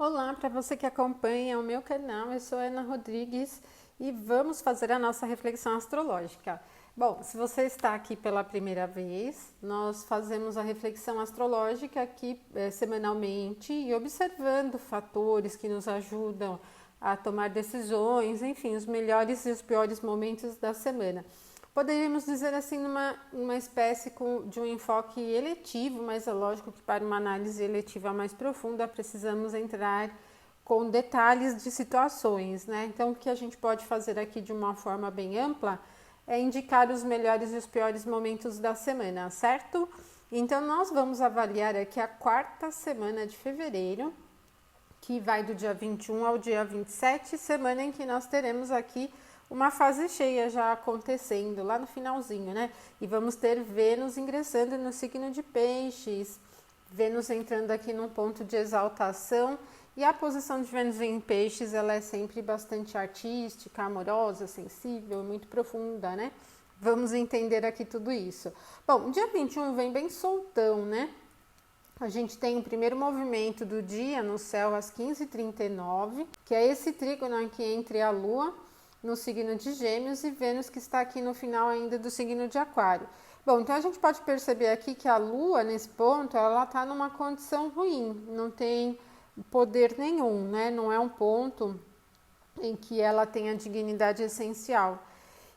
Olá, para você que acompanha o meu canal, eu sou Ana Rodrigues e vamos fazer a nossa reflexão astrológica. Bom, se você está aqui pela primeira vez, nós fazemos a reflexão astrológica aqui semanalmente e observando fatores que nos ajudam a tomar decisões, enfim, os melhores e os piores momentos da semana. Poderíamos dizer assim, uma espécie de um enfoque eletivo, mas é lógico que para uma análise eletiva mais profunda precisamos entrar com detalhes de situações, né? Então, o que a gente pode fazer aqui de uma forma bem ampla é indicar os melhores e os piores momentos da semana, certo? Então, nós vamos avaliar aqui a quarta semana de fevereiro, que vai do dia 21 ao dia 27, semana em que nós teremos aqui uma fase cheia já acontecendo lá no finalzinho, né? E vamos ter Vênus ingressando no signo de Peixes, Vênus entrando aqui num ponto de exaltação, e a posição de Vênus em Peixes, ela é sempre bastante artística, amorosa, sensível, muito profunda, né? Vamos entender aqui tudo isso. Bom, dia 21 vem bem soltão, né? A gente tem o primeiro movimento do dia no céu às 15h39, que é esse trígono aqui entre a Lua no signo de Gêmeos e Vênus, que está aqui no final ainda do signo de Aquário. Bom, então a gente pode perceber aqui que a Lua, nesse ponto, ela está numa condição ruim, não tem poder nenhum, né? Não é um ponto em que ela tenha dignidade essencial.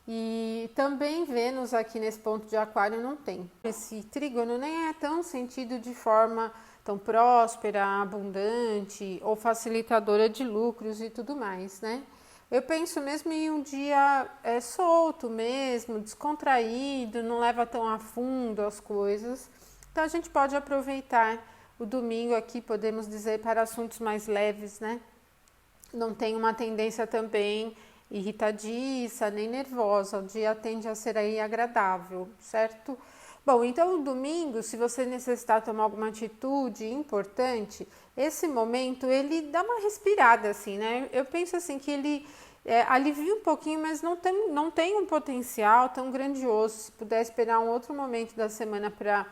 E também Vênus aqui nesse ponto de Aquário não tem. Esse trígono nem é tão sentido de forma tão próspera, abundante ou facilitadora de lucros e tudo mais, né? Eu penso mesmo em um dia solto mesmo, descontraído, não leva tão a fundo as coisas. Então a gente pode aproveitar o domingo aqui, podemos dizer, para assuntos mais leves, né? Não tem uma tendência também irritadiça, nem nervosa. O dia tende a ser aí agradável, certo? Bom, então o domingo, se você necessitar tomar alguma atitude importante, esse momento ele dá uma respirada assim, né? Eu penso assim que ele alivia um pouquinho, mas não tem um potencial tão grandioso. Se puder esperar um outro momento da semana para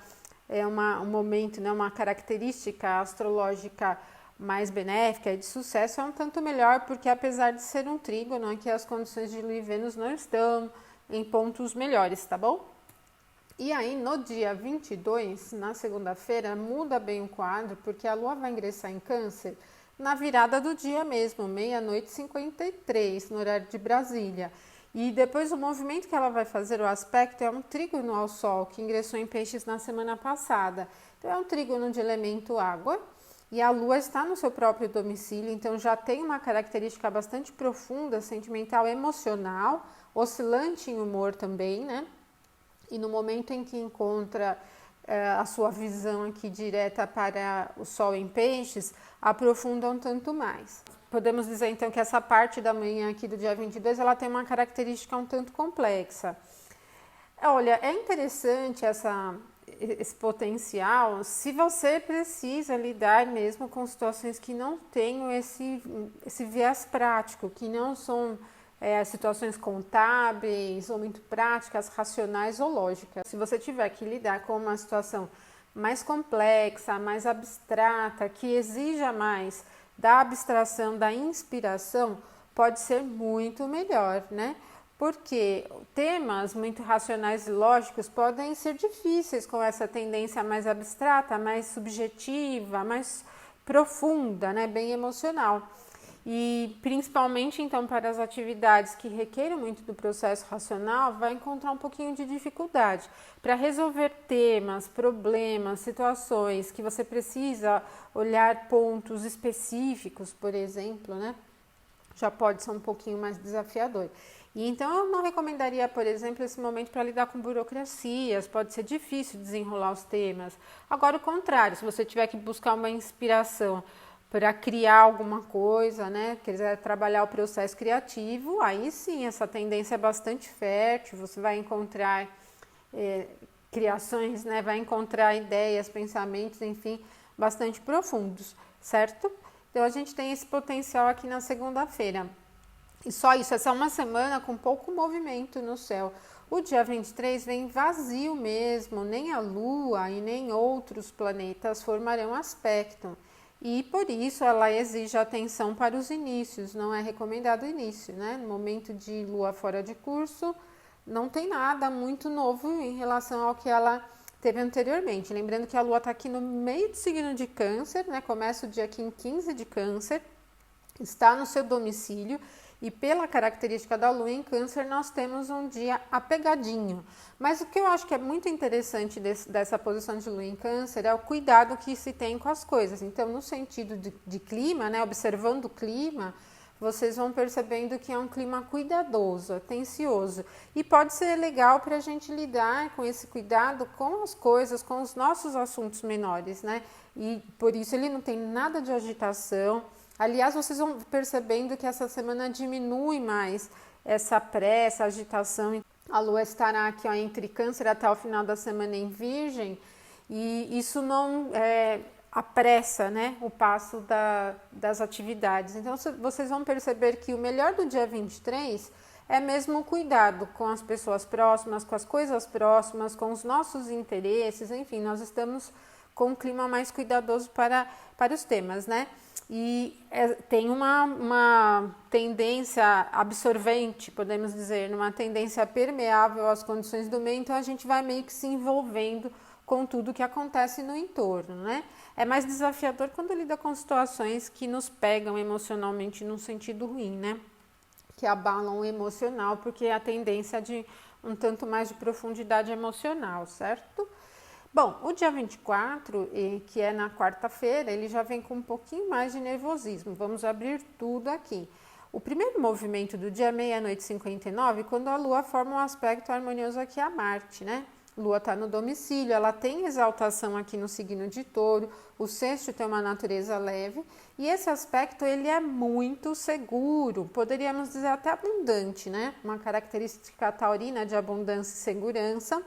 um momento, né, uma característica astrológica mais benéfica e de sucesso, é um tanto melhor, porque apesar de ser um trígono, aqui as condições de Lua e Vênus não estão em pontos melhores, tá bom? E aí, no dia 22, na segunda-feira, muda bem o quadro, porque a Lua vai ingressar em Câncer na virada do dia mesmo, 00:53, no horário de Brasília. E depois o movimento que ela vai fazer, o aspecto, é um trígono ao Sol, que ingressou em Peixes na semana passada. Então, é um trígono de elemento água, e a Lua está no seu próprio domicílio, então já tem uma característica bastante profunda, sentimental, emocional, oscilante em humor também, né? E no momento em que encontra a sua visão aqui direta para o Sol em Peixes, aprofunda um tanto mais. Podemos dizer então que essa parte da manhã aqui do dia 22, ela tem uma característica um tanto complexa. Olha, é interessante esse potencial se você precisa lidar mesmo com situações que não tenham esse viés prático, que não são situações contábeis ou muito práticas, racionais ou lógicas. Se você tiver que lidar com uma situação mais complexa, mais abstrata, que exija mais da abstração, da inspiração, pode ser muito melhor, né? Porque temas muito racionais e lógicos podem ser difíceis com essa tendência mais abstrata, mais subjetiva, mais profunda, né? Bem emocional. E principalmente então para as atividades que requerem muito do processo racional, vai encontrar um pouquinho de dificuldade para resolver temas, problemas, situações que você precisa olhar pontos específicos, por exemplo, né? Já pode ser um pouquinho mais desafiador. E então eu não recomendaria, por exemplo, esse momento para lidar com burocracias, pode ser difícil desenrolar os temas. Agora o contrário, se você tiver que buscar uma inspiração para criar alguma coisa, né, quiser trabalhar o processo criativo, aí sim, essa tendência é bastante fértil, você vai encontrar criações, né, vai encontrar ideias, pensamentos, enfim, bastante profundos, certo? Então a gente tem esse potencial aqui na segunda-feira. E só isso, essa é uma semana com pouco movimento no céu. O dia 23 vem vazio mesmo, nem a Lua e nem outros planetas formarão aspecto. e por isso ela exige atenção para os inícios, não é recomendado o início, né? No momento de lua fora de curso, não tem nada muito novo em relação ao que ela teve anteriormente. Lembrando que a lua está aqui no meio do signo de Câncer, né? Começa o dia aqui em 15 de Câncer, está no seu domicílio. E pela característica da lua em Câncer, nós temos um dia apegadinho. Mas o que eu acho que é muito interessante dessa posição de lua em Câncer é o cuidado que se tem com as coisas. Então, no sentido de clima, né, observando o clima, vocês vão percebendo que é um clima cuidadoso, atencioso. E pode ser legal para a gente lidar com esse cuidado com as coisas, com os nossos assuntos menores, né? E por isso ele não tem nada de agitação. Aliás, vocês vão percebendo que essa semana diminui mais essa pressa, agitação. A lua estará aqui, ó, entre Câncer até o final da semana em Virgem, e isso não apressa, né, o passo das atividades. Então, vocês vão perceber que o melhor do dia 23 é mesmo o cuidado com as pessoas próximas, com as coisas próximas, com os nossos interesses, enfim, nós estamos com um clima mais cuidadoso para os temas, né? E tem uma tendência absorvente, podemos dizer, uma tendência permeável às condições do meio, então a gente vai meio que se envolvendo com tudo que acontece no entorno, né? É mais desafiador quando lida com situações que nos pegam emocionalmente num sentido ruim, né? Que abalam o emocional, porque a tendência de um tanto mais de profundidade emocional, certo? Bom, o dia 24, que é na quarta-feira, ele já vem com um pouquinho mais de nervosismo. Vamos abrir tudo aqui. O primeiro movimento do dia meia-noite 59, quando a Lua forma um aspecto harmonioso aqui a Marte, né? Lua está no domicílio, ela tem exaltação aqui no signo de Touro, o sexto tem uma natureza leve, e esse aspecto ele é muito seguro, poderíamos dizer até abundante, né? Uma característica taurina de abundância e segurança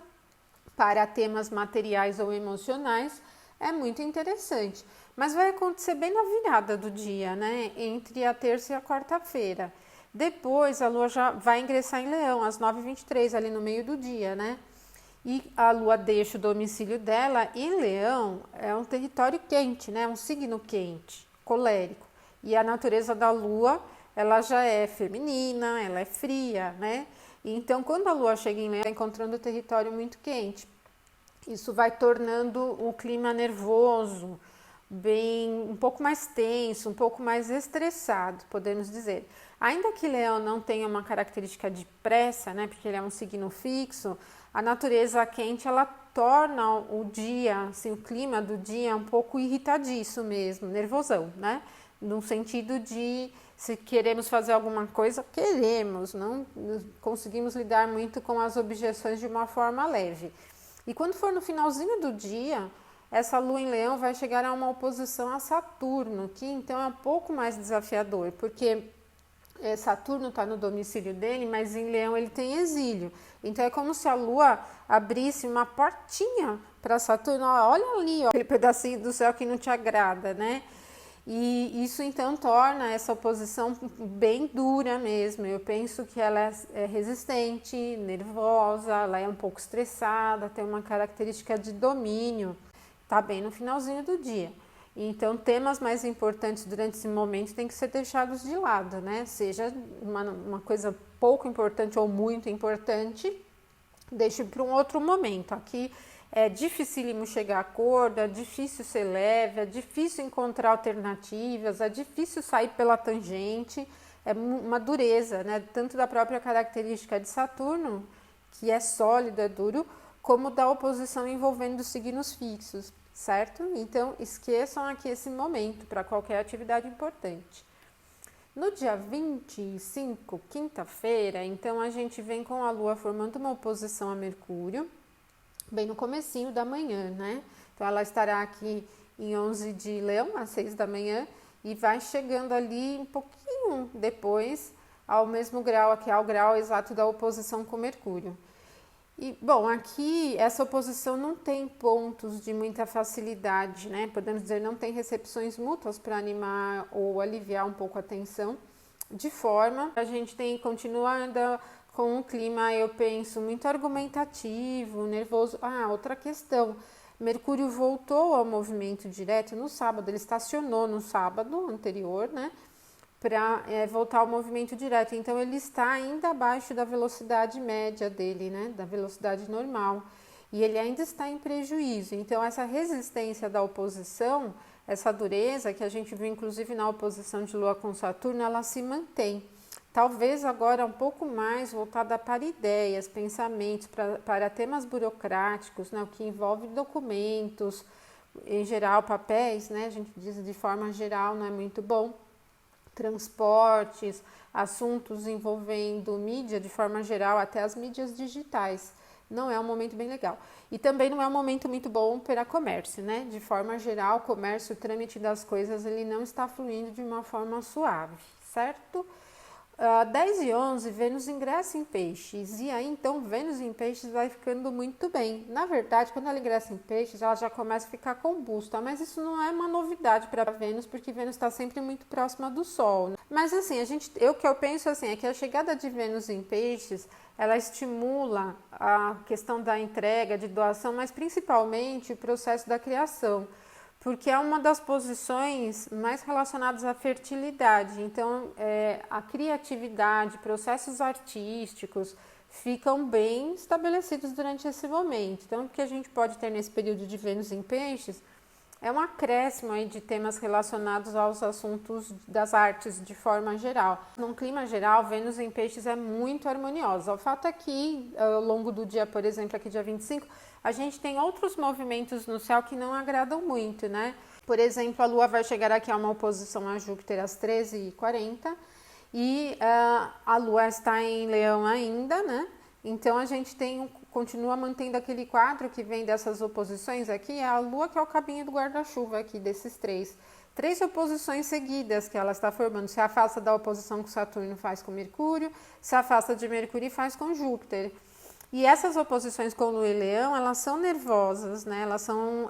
para temas materiais ou emocionais é muito interessante, mas vai acontecer bem na virada do dia, né? Entre a terça e a quarta-feira. Depois a Lua já vai ingressar em Leão às 9h23, ali no meio do dia, né? E a Lua deixa o domicílio dela e Leão é um território quente, né? Um signo quente, colérico. E a natureza da Lua, ela já é feminina, ela é fria, né? Então, quando a Lua chega em Leão, está encontrando o território muito quente. Isso vai tornando o clima nervoso, um pouco mais tenso, um pouco mais estressado, podemos dizer. Ainda que Leão não tenha uma característica de pressa, né, porque ele é um signo fixo, a natureza quente, ela torna o dia, assim, o clima do dia um pouco irritadiço mesmo, nervosão, né? No sentido de, se queremos fazer alguma coisa, queremos, não conseguimos lidar muito com as objeções de uma forma leve. E quando for no finalzinho do dia, essa Lua em Leão vai chegar a uma oposição a Saturno, que então é um pouco mais desafiador, porque Saturno está no domicílio dele, mas em Leão ele tem exílio. Então é como se a Lua abrisse uma portinha para Saturno. Olha ali, ó, aquele pedacinho do céu que não te agrada, né? E isso então torna essa oposição bem dura mesmo. Eu penso que ela é resistente, nervosa, ela é um pouco estressada, tem uma característica de domínio. Tá bem no finalzinho do dia. Então, temas mais importantes durante esse momento têm que ser deixados de lado, né? Seja uma coisa pouco importante ou muito importante, deixe para um outro momento. Aqui é dificílimo chegar a acordo, é difícil ser leve, é difícil encontrar alternativas, é difícil sair pela tangente, é uma dureza, né? Tanto da própria característica de Saturno, que é sólido, é duro, como da oposição envolvendo os signos fixos, certo? Então, esqueçam aqui esse momento para qualquer atividade importante. No dia 25, quinta-feira, então a gente vem com a Lua formando uma oposição a Mercúrio, bem no comecinho da manhã, né? Então, ela estará aqui em 11 de Leão, às 6 da manhã, e vai chegando ali um pouquinho depois ao mesmo grau, que é o grau exato da oposição com Mercúrio. E, bom, aqui essa oposição não tem pontos de muita facilidade, né? Podemos dizer, não tem recepções mútuas para animar ou aliviar um pouco a tensão, de forma a gente continua ainda com um clima, eu penso, muito argumentativo, nervoso. Outra questão, Mercúrio voltou ao movimento direto no sábado, ele estacionou no sábado anterior, né? Para voltar ao movimento direto. Então, ele está ainda abaixo da velocidade média dele, né? Da velocidade normal. E ele ainda está em prejuízo. Então, essa resistência da oposição, essa dureza que a gente viu inclusive na oposição de Lua com Saturno, ela se mantém. Talvez agora um pouco mais voltada para ideias, pensamentos, para temas burocráticos, né? O que envolve documentos, em geral papéis, né? A gente diz de forma geral, não é muito bom. Transportes, assuntos envolvendo mídia de forma geral, até as mídias digitais. Não é um momento bem legal. E também não é um momento muito bom para comércio, né? De forma geral, o comércio, o trâmite das coisas, ele não está fluindo de uma forma suave, certo? 10 e 11, Vênus ingressa em Peixes, e aí então Vênus em Peixes vai ficando muito bem. Na verdade, quando ela ingressa em Peixes, ela já começa a ficar combusta, mas isso não é uma novidade para Vênus, porque Vênus está sempre muito próxima do Sol, né? Mas assim, o que eu penso assim, é que a chegada de Vênus em Peixes, ela estimula a questão da entrega, de doação, mas principalmente o processo da criação, porque é uma das posições mais relacionadas à fertilidade. Então, a criatividade, processos artísticos ficam bem estabelecidos durante esse momento. Então, o que a gente pode ter nesse período de Vênus em Peixes é um acréscimo aí de temas relacionados aos assuntos das artes de forma geral. Num clima geral, Vênus em Peixes é muito harmoniosa. O fato é que, ao longo do dia, por exemplo, aqui dia 25, a gente tem outros movimentos no céu que não agradam muito, né? Por exemplo, a Lua vai chegar aqui a uma oposição a Júpiter às 13h40 e a Lua está em Leão ainda, né? Então, a gente continua mantendo aquele quadro que vem dessas oposições aqui, é a Lua que é o cabinho do guarda-chuva aqui, desses três oposições seguidas que ela está formando. Se afasta da oposição que Saturno faz com Mercúrio, se afasta de Mercúrio e faz com Júpiter. E essas oposições com Lua e Leão, elas são nervosas, né? Elas são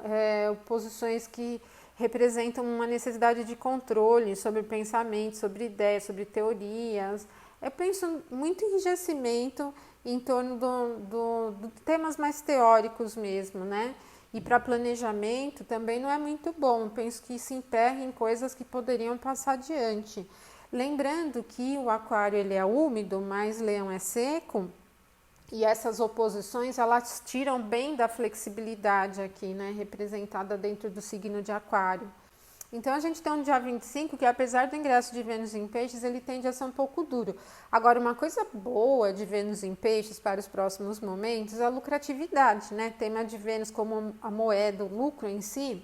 oposições que representam uma necessidade de controle sobre pensamentos, sobre ideias, sobre teorias. Eu penso muito em enrijecimento em torno do temas mais teóricos mesmo, né? E para planejamento também não é muito bom. Eu penso que se emperra em coisas que poderiam passar adiante. Lembrando que o Aquário ele é úmido, mas Leão é seco. E essas oposições, elas tiram bem da flexibilidade aqui, né? Representada dentro do signo de Aquário. Então, a gente tem um dia 25 que, apesar do ingresso de Vênus em Peixes, ele tende a ser um pouco duro. Agora, uma coisa boa de Vênus em Peixes para os próximos momentos é a lucratividade, né? Tema de Vênus como a moeda, o lucro em si,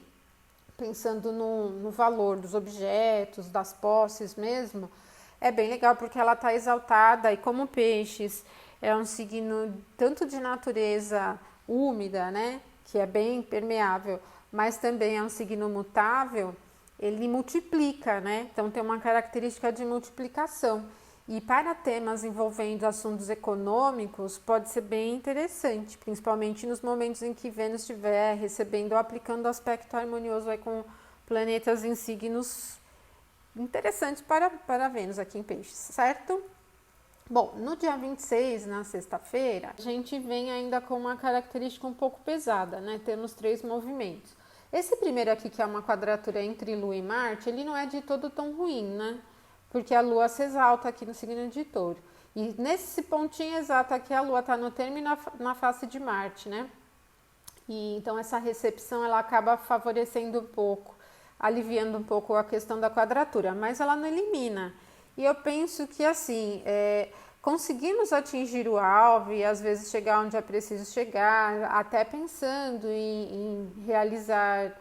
pensando no valor dos objetos, das posses mesmo, é bem legal porque ela está exaltada e como Peixes é um signo tanto de natureza úmida, né? Que é bem permeável, mas também é um signo mutável, ele multiplica, né? Então tem uma característica de multiplicação. E para temas envolvendo assuntos econômicos, pode ser bem interessante, principalmente nos momentos em que Vênus estiver recebendo ou aplicando aspecto harmonioso aí com planetas em signos interessantes para Vênus aqui em Peixes, certo? Bom, no dia 26, na sexta-feira, a gente vem ainda com uma característica um pouco pesada, né? Temos 3 movimentos. Esse primeiro aqui, que é uma quadratura entre Lua e Marte, ele não é de todo tão ruim, né? Porque a Lua se exalta aqui no signo de Touro. E nesse pontinho exato aqui, a Lua está no termo e na face de Marte, né? E então essa recepção, ela acaba favorecendo um pouco, aliviando um pouco a questão da quadratura, mas ela não elimina. E eu penso que, assim, conseguimos atingir o alvo e às vezes chegar onde é preciso chegar, até pensando em realizar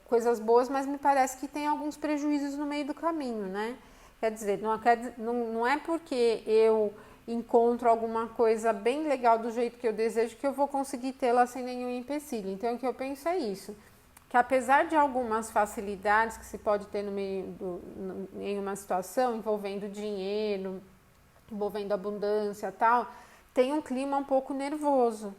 coisas boas, mas me parece que tem alguns prejuízos no meio do caminho, né? Quer dizer, não é porque eu encontro alguma coisa bem legal do jeito que eu desejo que eu vou conseguir tê-la sem nenhum empecilho. Então, o que eu penso é isso, que apesar de algumas facilidades que se pode ter no meio em uma situação envolvendo dinheiro, envolvendo abundância e tal, tem um clima um pouco nervoso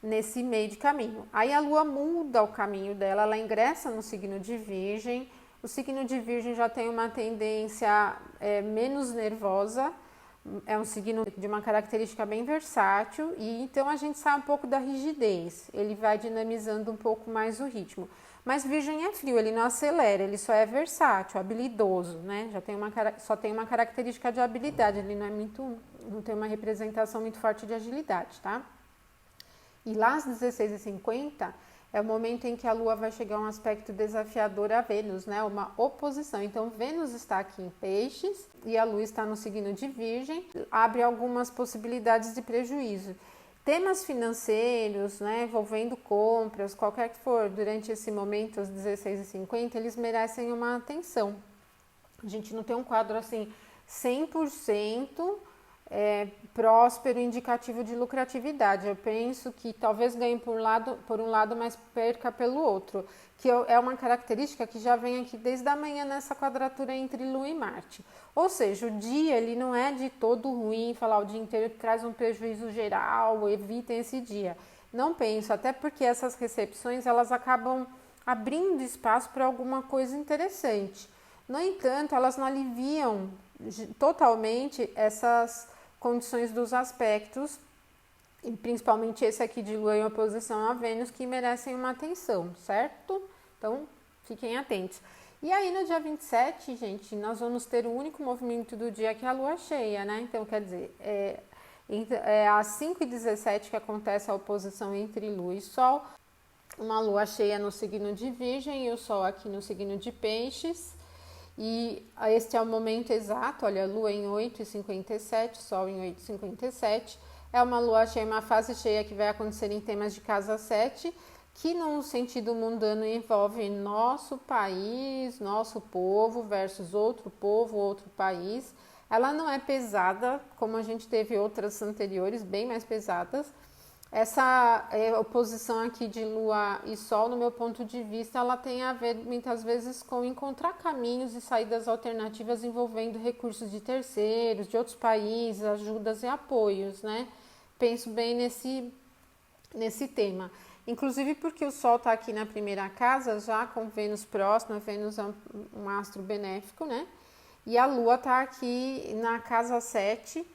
nesse meio de caminho. Aí a Lua muda o caminho dela, ela ingressa no signo de Virgem. O signo de Virgem já tem uma tendência menos nervosa, é um signo de uma característica bem versátil e então a gente sai um pouco da rigidez, ele vai dinamizando um pouco mais o ritmo. Mas Virgem é frio, ele não acelera, ele só é versátil, habilidoso, né? Só tem uma característica de habilidade, ele não tem uma representação muito forte de agilidade, tá? E lá às 16h50 é o momento em que a Lua vai chegar a um aspecto desafiador a Vênus, né? Uma oposição. Então, Vênus está aqui em Peixes e a Lua está no signo de Virgem, abre algumas possibilidades de prejuízo. Temas financeiros, né, envolvendo compras, qualquer que for, durante esse momento, às 16h50, eles merecem uma atenção. A gente não tem um quadro assim 100% próspero, indicativo de lucratividade. Eu penso que talvez ganhe por um lado, mas perca pelo outro, que é uma característica que já vem aqui desde a manhã nessa quadratura entre Lua e Marte. Ou seja, o dia ele não é de todo ruim, falar o dia inteiro traz um prejuízo geral, evitem esse dia. Não penso, até porque essas recepções elas acabam abrindo espaço para alguma coisa interessante. No entanto, elas não aliviam totalmente essas condições dos aspectos, e principalmente esse aqui de Lua em oposição a Vênus, que merecem uma atenção, certo? Então, fiquem atentos. E aí, no dia 27, gente, nós vamos ter o único movimento do dia, que é a Lua cheia, né? Então, quer dizer, às 5h17 que acontece a oposição entre Lua e Sol, uma Lua cheia no signo de Virgem e o Sol aqui no signo de Peixes. E este é o momento exato, olha, Lua em 8h57, Sol em 8h57, é uma Lua cheia, uma fase cheia que vai acontecer em temas de casa 7, que num sentido mundano envolve nosso país, nosso povo versus outro povo, outro país. Ela não é pesada, como a gente teve outras anteriores, bem mais pesadas. Essa oposição aqui de Lua e Sol, no meu ponto de vista, ela tem a ver muitas vezes com encontrar caminhos e saídas alternativas envolvendo recursos de terceiros, de outros países, ajudas e apoios, né? Penso bem nesse tema. Inclusive porque o Sol está aqui na primeira casa, já com Vênus próxima, Vênus é um astro benéfico, né? E a Lua está aqui na casa 7,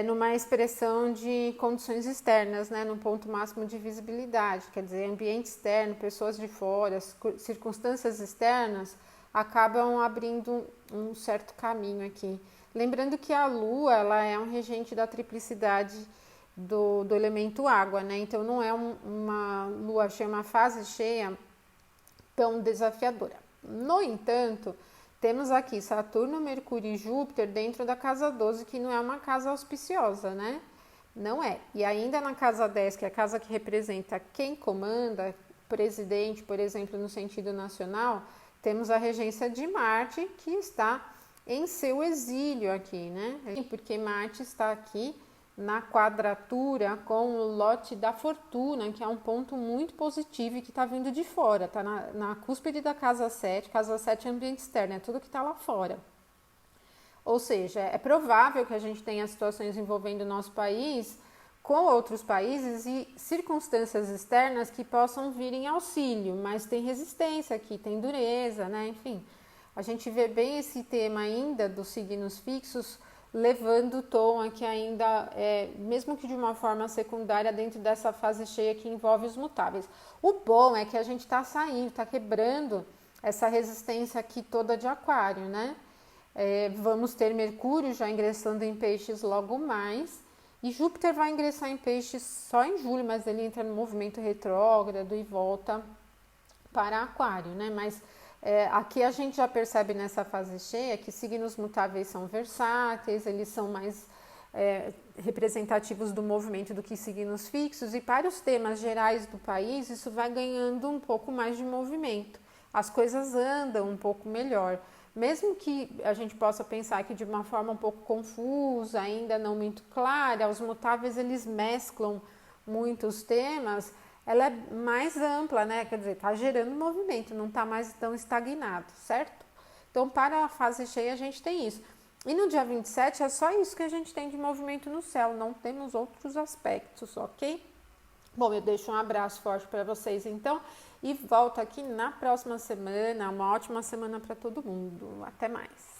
numa expressão de condições externas, né, no ponto máximo de visibilidade, quer dizer, ambiente externo, pessoas de fora, circunstâncias externas acabam abrindo um certo caminho aqui. Lembrando que a Lua, ela é um regente da triplicidade do elemento água, né, então não é uma Lua cheia, uma fase cheia tão desafiadora. No entanto, temos aqui Saturno, Mercúrio e Júpiter dentro da casa 12, que não é uma casa auspiciosa, né? Não é. E ainda na casa 10, que é a casa que representa quem comanda, presidente, por exemplo, no sentido nacional, temos a regência de Marte, que está em seu exílio aqui, né? Porque Marte está aqui na quadratura com o lote da fortuna, que é um ponto muito positivo e que está vindo de fora, está na cúspide da casa 7, casa 7 é ambiente externo, é tudo que está lá fora. Ou seja, é provável que a gente tenha situações envolvendo o nosso país com outros países e circunstâncias externas que possam vir em auxílio, mas tem resistência aqui, tem dureza, né? Enfim, a gente vê bem esse tema ainda dos signos fixos, levando o tom aqui ainda, mesmo que de uma forma secundária, dentro dessa fase cheia que envolve os mutáveis. O bom é que a gente está saindo, está quebrando essa resistência aqui toda de aquário, né? Vamos ter Mercúrio já ingressando em Peixes logo mais, e Júpiter vai ingressar em Peixes só em julho, mas ele entra no movimento retrógrado e volta para Aquário, né? Mas aqui a gente já percebe nessa fase cheia que signos mutáveis são versáteis, eles são mais representativos do movimento do que signos fixos, e para os temas gerais do país isso vai ganhando um pouco mais de movimento, as coisas andam um pouco melhor, mesmo que a gente possa pensar que de uma forma um pouco confusa, ainda não muito clara, os mutáveis eles mesclam muitos temas, ela é mais ampla, né? Quer dizer, está gerando movimento, não está mais tão estagnado, certo? Então, para a fase cheia, a gente tem isso. E no dia 27 é só isso que a gente tem de movimento no céu, não temos outros aspectos, ok? Bom, eu deixo um abraço forte para vocês, então, e volto aqui na próxima semana. Uma ótima semana para todo mundo. Até mais!